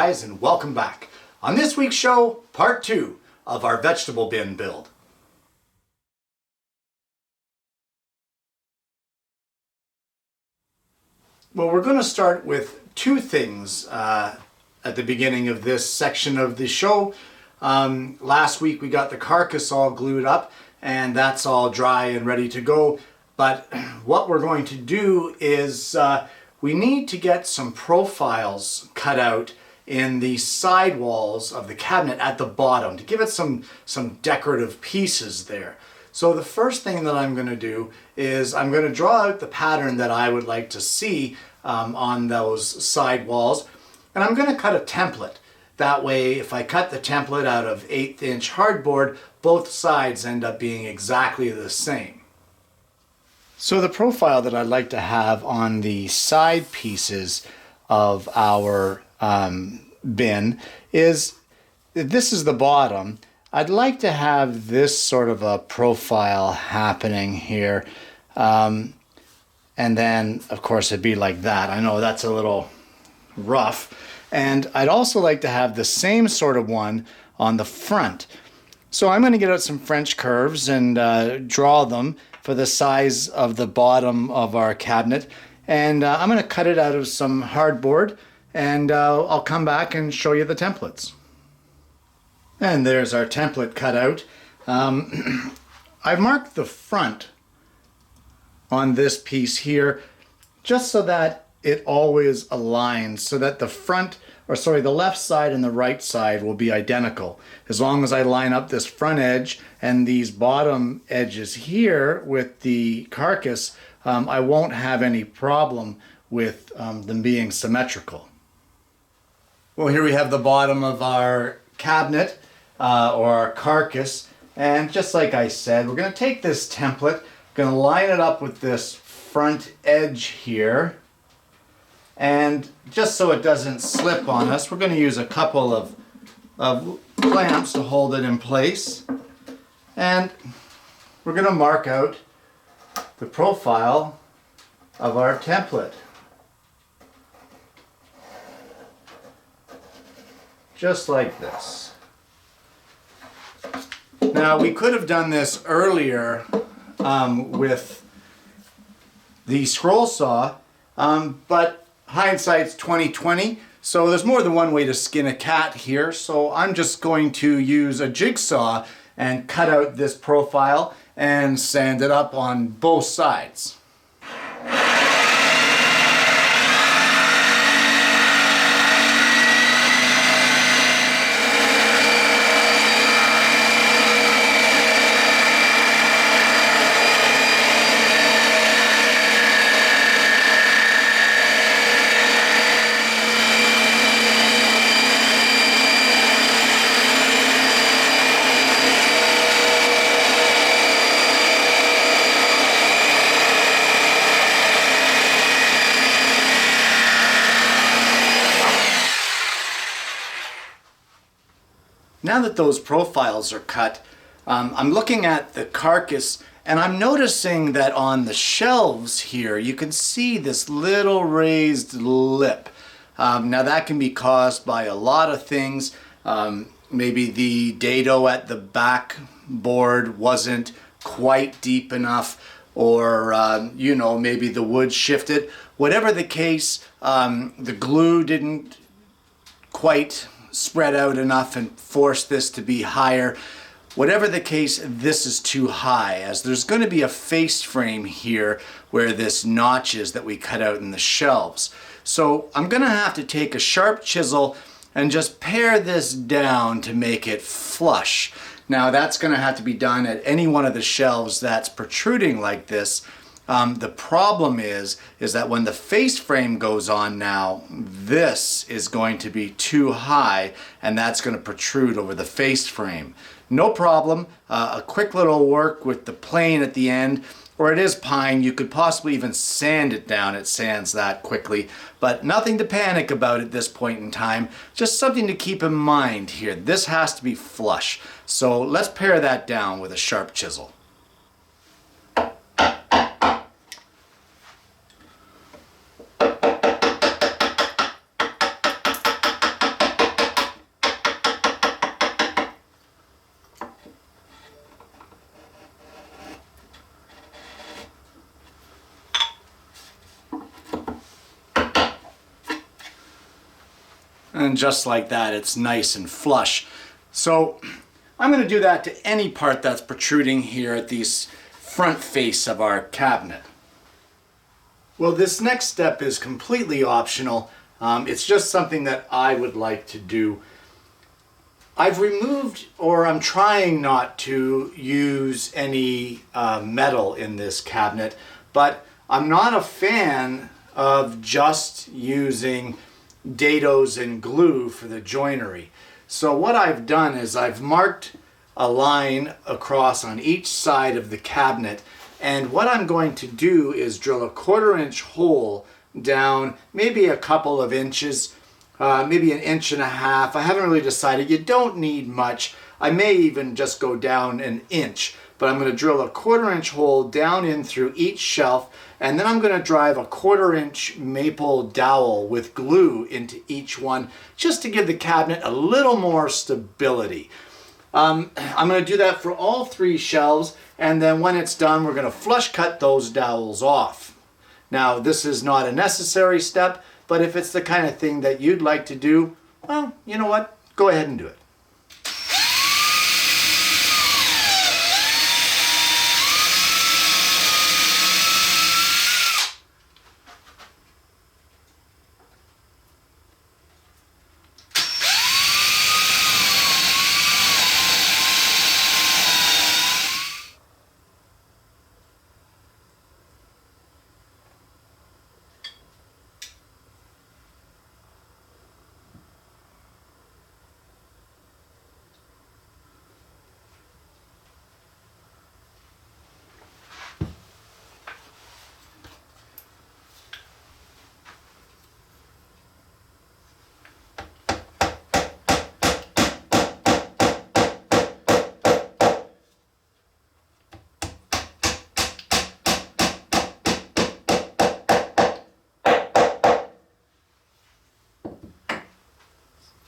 guys, and welcome back. On this week's show, part 2 of our vegetable bin build. Well, we're going to start with two things at the beginning of this section of the show. Last week we got the carcass all glued up and that's all dry and ready to go. But what we're going to do is we need to get some profiles cut out in the sidewalls of the cabinet at the bottom to give it some decorative pieces there. So the first thing that I'm going to do is I'm going to draw out the pattern that I would like to see on those sidewalls, and I'm going to cut a template. That way, if I cut the template out of 1/8 inch hardboard, both sides end up being exactly the same. So the profile that I'd like to have on the side pieces of our bin is, this is the bottom. I'd like to have this sort of a profile happening here. And then, of course, it'd be like that. I know that's a little rough. And I'd also like to have the same sort of one on the front. So I'm going to get out some French curves and draw them for the size of the bottom of our cabinet. And I'm going to cut it out of some hardboard, and I'll come back and show you the templates. And there's our template cut out. I've marked the front on this piece here just so that it always aligns, so that the front, or sorry, the left side and the right side will be identical. As long as I line up this front edge and these bottom edges here with the carcass, I won't have any problem with them being symmetrical. Well, here we have the bottom of our cabinet or our carcass, and just like I said, we're going to take this template, going to line it up with this front edge here, and just so it doesn't slip on us, we're going to use a couple of clamps to hold it in place, and we're going to mark out the profile of our template. Just like this. Now, we could have done this earlier with the scroll saw, but hindsight's 20/20, so there's more than one way to skin a cat here. So I'm just going to use a jigsaw and cut out this profile and sand it up on both sides. Now that those profiles are cut, I'm looking at the carcass and I'm noticing that on the shelves here you can see this little raised lip. Now that can be caused by a lot of things. Maybe the dado at the backboard wasn't quite deep enough, or you know, maybe the wood shifted. Whatever the case, the glue didn't quite spread out enough and force this to be higher. Whatever the case, this is too high, as there's going to be a face frame here where this notch is that we cut out in the shelves. So I'm going to have to take a sharp chisel and just pare this down to make it flush. Now that's going to have to be done at any one of the shelves that's protruding like this. The problem is that when the face frame goes on now, this is going to be too high and that's going to protrude over the face frame. No problem, a quick little work with the plane at the end, or it is pine, you could possibly even sand it down, it sands that quickly, but nothing to panic about at this point in time, just something to keep in mind here. This has to be flush, so let's pare that down with a sharp chisel. And just like that, it's nice and flush. So I'm going to do that to any part that's protruding here at the front face of our cabinet. Well, this next step is completely optional. It's just something that I would like to do. I've removed, or I'm trying not to use any metal in this cabinet, but I'm not a fan of just using dados and glue for the joinery. So what I've done is I've marked a line across on each side of the cabinet, and what I'm going to do is drill a 1/4 inch hole down maybe a couple of inches, maybe 1.5 inches. I haven't really decided. You don't need much. I may even just go down 1 inch, but I'm going to drill a 1/4 inch hole down in through each shelf, and then I'm going to drive a 1/4 inch maple dowel with glue into each one just to give the cabinet a little more stability. I'm going to do that for all 3 shelves, and then when it's done, we're going to flush cut those dowels off. Now, this is not a necessary step, but if it's the kind of thing that you'd like to do, well, you know what? Go ahead and do it.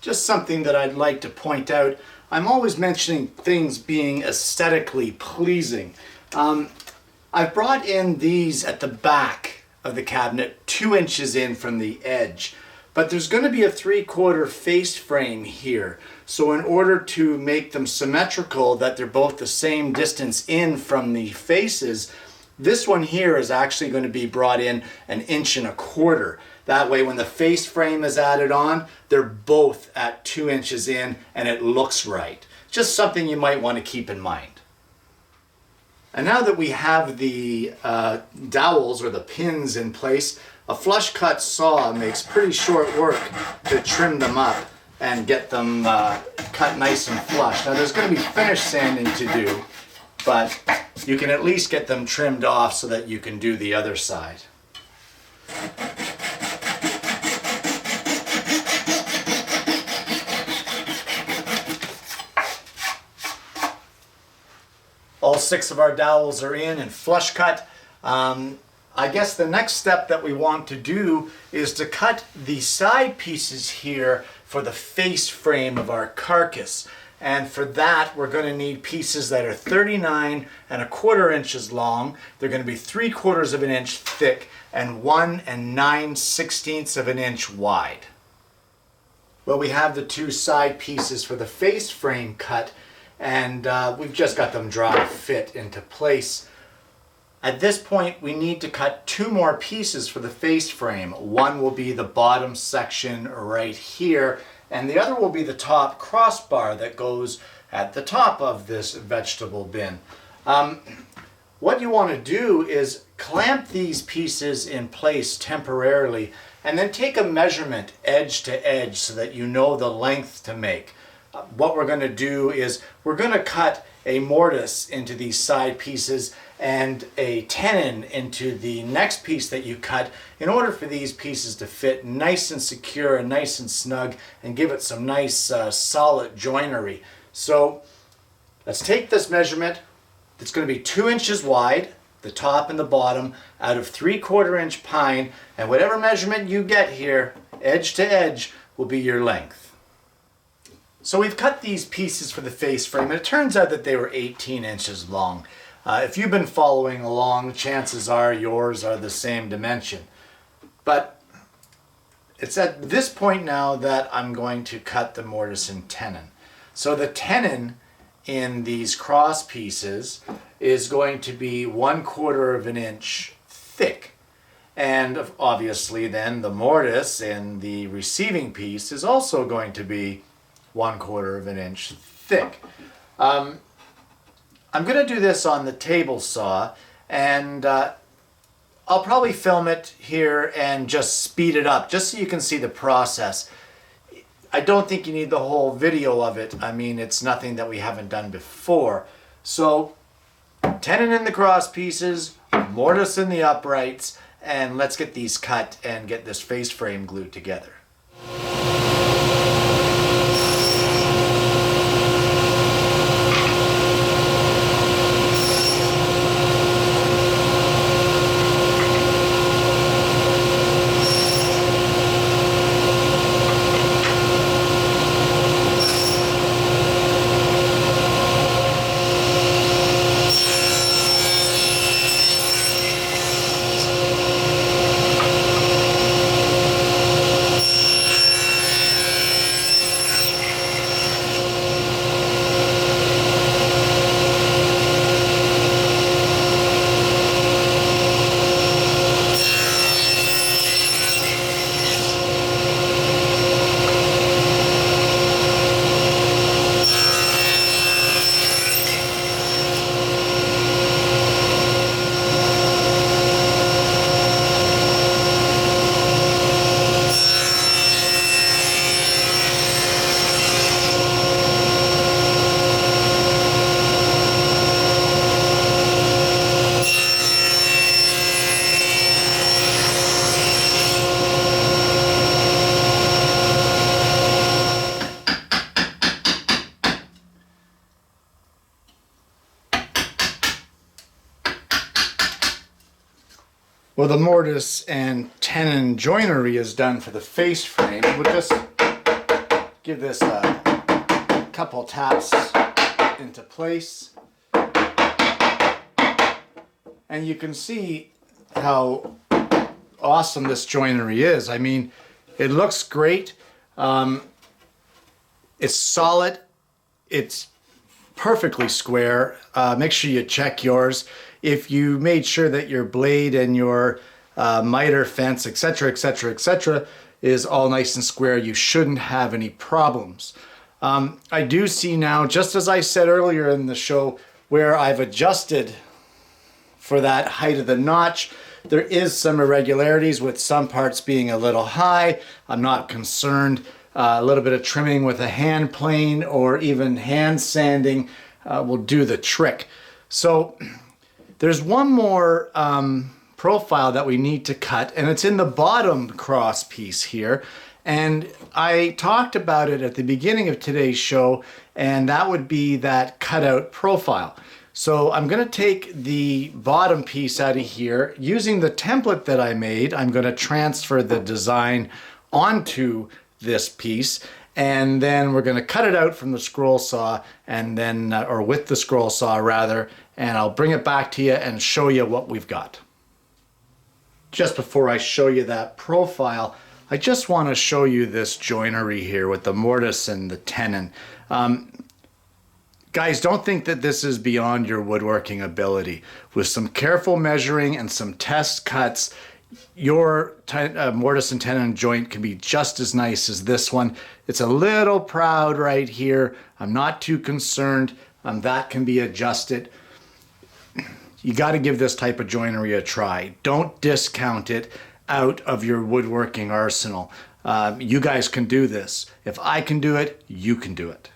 Just something that I'd like to point out. I'm always mentioning things being aesthetically pleasing. I've brought in these at the back of the cabinet 2 inches in from the edge, but there's going to be a 3/4 face frame here. So in order to make them symmetrical, that they're both the same distance in from the faces, this one here is actually going to be brought in 1.25 inches. That way when the face frame is added on, they're both at 2 inches in and it looks right. Just something you might want to keep in mind. And now that we have the dowels or the pins in place, a flush cut saw makes pretty short work to trim them up and get them cut nice and flush. Now there's going to be finish sanding to do, but you can at least get them trimmed off so that you can do the other side. All 6 of our dowels are in and flush cut. I guess the next step that we want to do is to cut the side pieces here for the face frame of our carcass. And for that, we're going to need pieces that are 39.25 inches long. They're going to be 3/4 of an inch thick and 1 9/16 of an inch wide. Well, we have the 2 side pieces for the face frame cut, and we've just got them dry fit into place. At this point, we need to cut 2 more pieces for the face frame. One will be the bottom section right here, and the other will be the top crossbar that goes at the top of this vegetable bin. What you want to do is clamp these pieces in place temporarily and then take a measurement edge to edge so that you know the length to make. What we're going to do is we're going to cut a mortise into these side pieces and a tenon into the next piece that you cut in order for these pieces to fit nice and secure and nice and snug and give it some nice solid joinery. So let's take this measurement. It's going to be 2 inches wide, the top and the bottom, out of 3/4 inch pine, and whatever measurement you get here, edge to edge, will be your length. So we've cut these pieces for the face frame, and it turns out that they were 18 inches long. If you've been following along, chances are yours are the same dimension. But it's at this point now that I'm going to cut the mortise and tenon. So the tenon in these cross pieces is going to be 1/4 of an inch thick. And obviously then the mortise in the receiving piece is also going to be 1/4 of an inch thick. I'm going to do this on the table saw, and I'll probably film it here and just speed it up just so you can see the process. I don't think you need the whole video of it. I mean, it's nothing that we haven't done before. So tenon in the cross pieces, mortise in the uprights, and let's get these cut and get this face frame glued together. Well, the mortise and tenon joinery is done for the face frame. We'll just give this a couple taps into place. And you can see how awesome this joinery is. I mean, it looks great. It's solid. It's perfectly square. Make sure you check yours. If you made sure that your blade and your miter fence, etc., etc., etc., is all nice and square, you shouldn't have any problems. I do see now, just as I said earlier in the show, where I've adjusted for that height of the notch, there is some irregularities with some parts being a little high. I'm not concerned. A little bit of trimming with a hand plane or even hand sanding will do the trick. So there's one more profile that we need to cut, and it's in the bottom cross piece here. And I talked about it at the beginning of today's show, and that would be that cutout profile. So I'm going to take the bottom piece out of here. Using the template that I made, I'm going to transfer the design onto this piece, and then we're going to cut it out from the scroll saw, and then or with the scroll saw rather, and I'll bring it back to you and show you what we've got. Just before I show you that profile, I just want to show you this joinery here with the mortise and the tenon. Guys, don't think that this is beyond your woodworking ability. With some careful measuring and some test cuts, your mortise and tenon joint can be just as nice as this one. It's a little proud right here. I'm not too concerned. That can be adjusted. You got to give this type of joinery a try. Don't discount it out of your woodworking arsenal. You guys can do this. If I can do it, you can do it.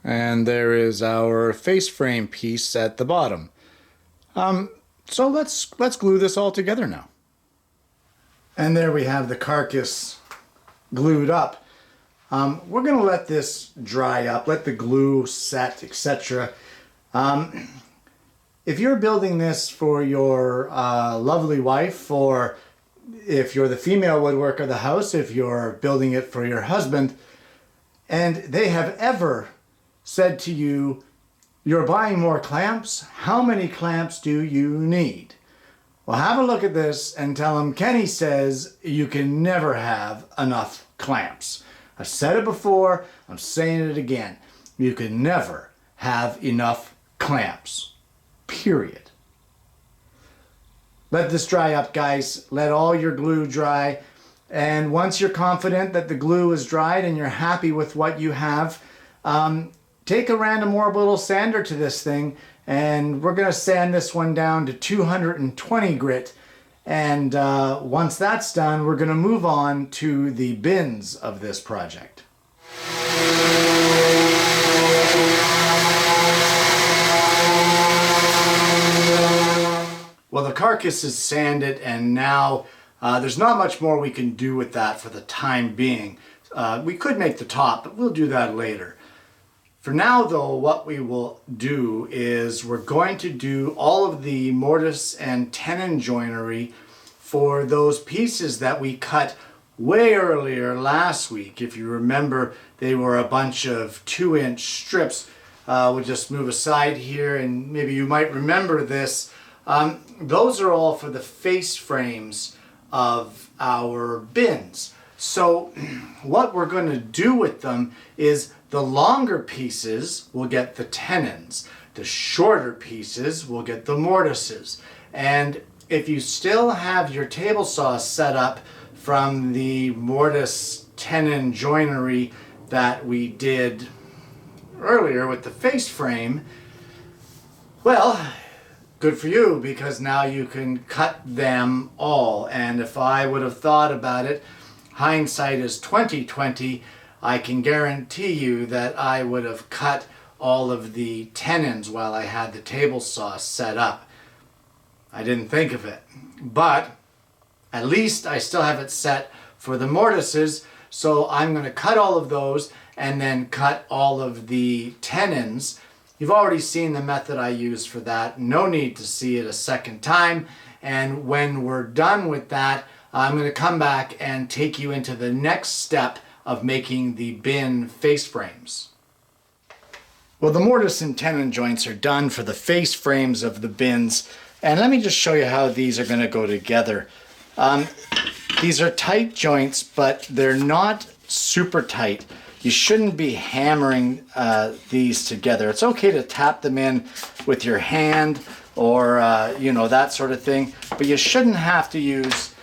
And there is our face frame piece at the bottom. So let's glue this all together now. And there we have the carcass glued up. We're going to let this dry up, let the glue set, etc. If you're building this for your lovely wife, or if you're the female woodworker of the house, if you're building it for your husband, and they have ever said to you, you're buying more clamps, how many clamps do you need? Well, have a look at this and tell him Kenny says you can never have enough clamps. I've said it before, I'm saying it again. You can never have enough clamps. Period. Let this dry up, guys. Let all your glue dry. And once you're confident that the glue is dried and you're happy with what you have, take a random orbital sander to this thing, and we're going to sand this one down to 220 grit. And once that's done, we're going to move on to the bins of this project. Well, the carcass is sanded, and now there's not much more we can do with that for the time being. We could make the top, but we'll do that later. For now, though, what we will do is we're going to do all of the mortise and tenon joinery for those pieces that we cut way earlier last week. If you remember, they were a bunch of 2-inch strips. We'll just move aside here, and maybe you might remember this. Those are all for the face frames of our bins. So what we're going to do with them is the longer pieces will get the tenons. The shorter pieces will get the mortises. And if you still have your table saw set up from the mortise tenon joinery that we did earlier with the face frame, well, good for you, because now you can cut them all. And if I would have thought about it, hindsight is 20/20, I can guarantee you that I would have cut all of the tenons while I had the table saw set up. I didn't think of it, but at least I still have it set for the mortises, so I'm going to cut all of those and then cut all of the tenons. You've already seen the method I use for that. No need to see it a second time. And when we're done with that, I'm going to come back and take you into the next step of making the bin face frames. Well, the mortise and tenon joints are done for the face frames of the bins. And let me just show you how these are going to go together. These are tight joints, but they're not super tight. You shouldn't be hammering these together. It's okay to tap them in with your hand or, you know, that sort of thing. But you shouldn't have to use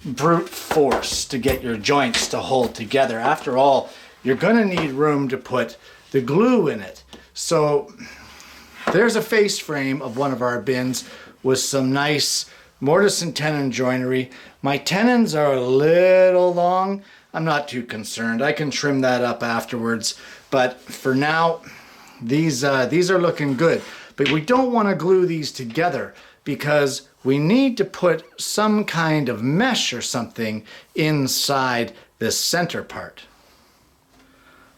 brute force to get your joints to hold together. After all, you're going to need room to put the glue in it. So there's a face frame of one of our bins with some nice mortise and tenon joinery. My tenons are a little long. I'm not too concerned. I can trim that up afterwards. But for now, these are looking good. But we don't want to glue these together because we need to put some kind of mesh or something inside this center part.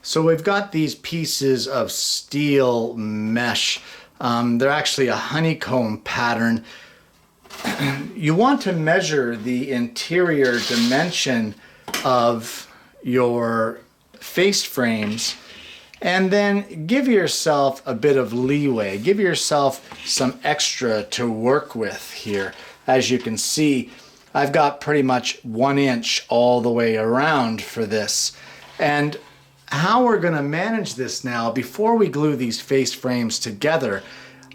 So we've got these pieces of steel mesh. They're actually a honeycomb pattern. You want to measure the interior dimension of your face frames and then give yourself a bit of leeway. Give yourself some extra to work with here. As you can see, I've got pretty much 1 inch all the way around for this. And how we're going to manage this now, before we glue these face frames together,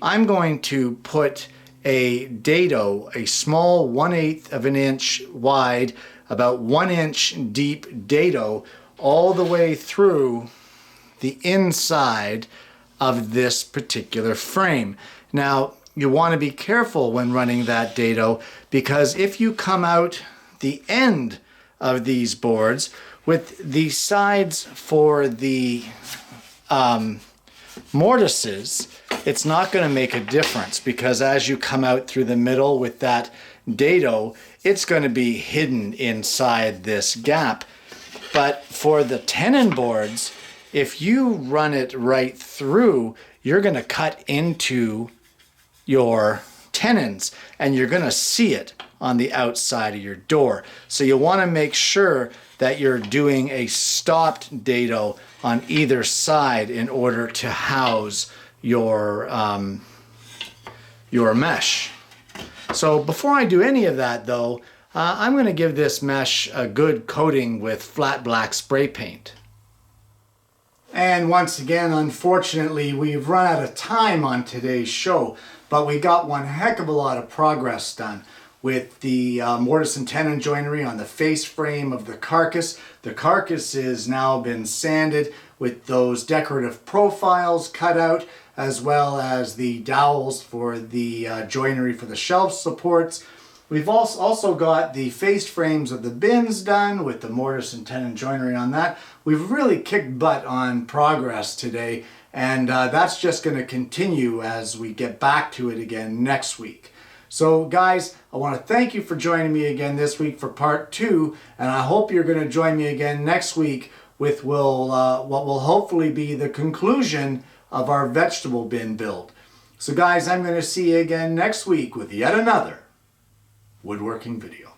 I'm going to put a dado, a small 1/8 of an inch wide, about 1 inch deep dado all the way through the inside of this particular frame. Now, you want to be careful when running that dado, because if you come out the end of these boards with the sides for the mortises, it's not going to make a difference, because as you come out through the middle with that dado, it's going to be hidden inside this gap. But for the tenon boards, if you run it right through, you're going to cut into your tenons and you're going to see it on the outside of your door. So you want to make sure that you're doing a stopped dado on either side in order to house your mesh. So So before I do any of that though, I'm going to give this mesh a good coating with flat black spray paint. And once again, unfortunately, we've run out of time on today's show, but we got one heck of a lot of progress done with the mortise and tenon joinery on the face frame of the carcass. The carcass has now been sanded with those decorative profiles cut out, as well as the dowels for the joinery for the shelf supports. We've also got the face frames of the bins done with the mortise and tenon joinery on that. We've really kicked butt on progress today, and that's just going to continue as we get back to it again next week. So guys, I want to thank you for joining me again this week for part 2, and I hope you're going to join me again next week with what will hopefully be the conclusion of our vegetable bin build. So guys, I'm going to see you again next week with yet another woodworking video.